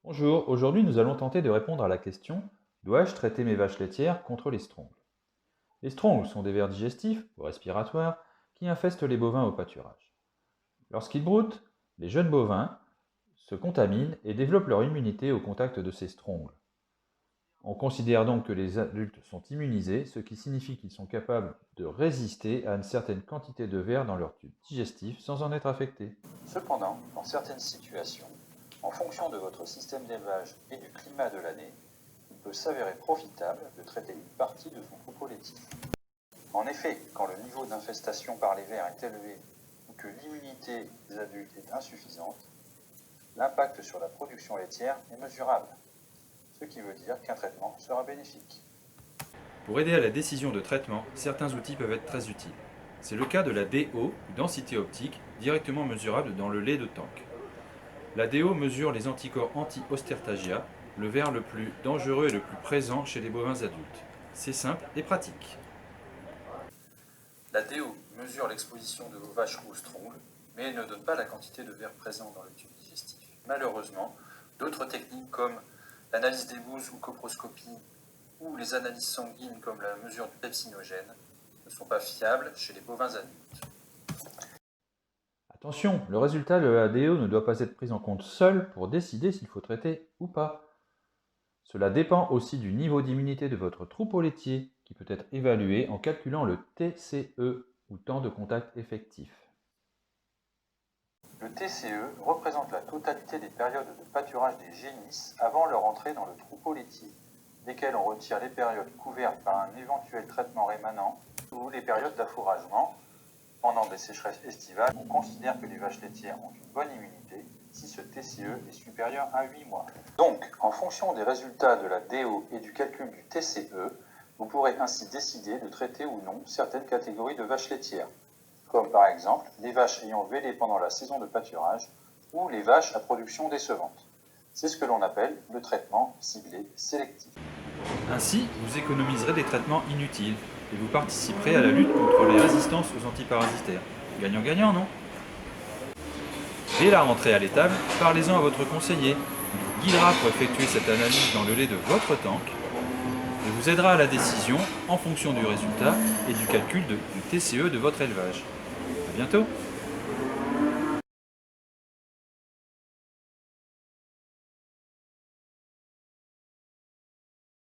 Bonjour, aujourd'hui nous allons tenter de répondre à la question: dois-je traiter mes vaches laitières contre les strongles? Les strongles sont des vers digestifs ou respiratoires qui infestent les bovins au pâturage. Lorsqu'ils broutent, les jeunes bovins se contaminent et développent leur immunité au contact de ces strongles. On considère donc que les adultes sont immunisés, ce qui signifie qu'ils sont capables de résister à une certaine quantité de vers dans leur tube digestif sans en être affectés. Cependant, dans certaines situations, en fonction de votre système d'élevage et du climat de l'année, il peut s'avérer profitable de traiter une partie de son troupeau laitier. En effet, quand le niveau d'infestation par les vers est élevé ou que l'immunité des adultes est insuffisante, l'impact sur la production laitière est mesurable, ce qui veut dire qu'un traitement sera bénéfique. Pour aider à la décision de traitement, certains outils peuvent être très utiles. C'est le cas de la DO, densité optique, directement mesurable dans le lait de tank. La DO mesure les anticorps anti-Ostertagia, le ver le plus dangereux et le plus présent chez les bovins adultes. C'est simple et pratique. La DO mesure l'exposition de vos vaches aux strongles, mais elle ne donne pas la quantité de vers présent dans le tube digestif. Malheureusement, d'autres techniques comme l'analyse des bouses ou coproscopie ou les analyses sanguines comme la mesure du pepsinogène ne sont pas fiables chez les bovins adultes. Attention, le résultat de la DO ne doit pas être pris en compte seul pour décider s'il faut traiter ou pas. Cela dépend aussi du niveau d'immunité de votre troupeau laitier, qui peut être évalué en calculant le TCE, ou temps de contact effectif. Le TCE représente la totalité des périodes de pâturage des génisses avant leur entrée dans le troupeau laitier, desquelles on retire les périodes couvertes par un éventuel traitement rémanent ou les périodes d'affouragement. Pendant des sécheresses estivales, on considère que les vaches laitières ont une bonne immunité si ce TCE est supérieur à 8 mois. Donc, en fonction des résultats de la DO et du calcul du TCE, vous pourrez ainsi décider de traiter ou non certaines catégories de vaches laitières, comme par exemple les vaches ayant vélé pendant la saison de pâturage ou les vaches à production décevante. C'est ce que l'on appelle le traitement ciblé sélectif. Ainsi, vous économiserez des traitements inutiles et vous participerez à la lutte contre les résistances aux antiparasitaires. Gagnant-gagnant, non? Dès la rentrée à l'étable, parlez-en à votre conseiller. Il vous guidera pour effectuer cette analyse dans le lait de votre tank et vous aidera à la décision en fonction du résultat et du calcul du TCE de votre élevage. À bientôt!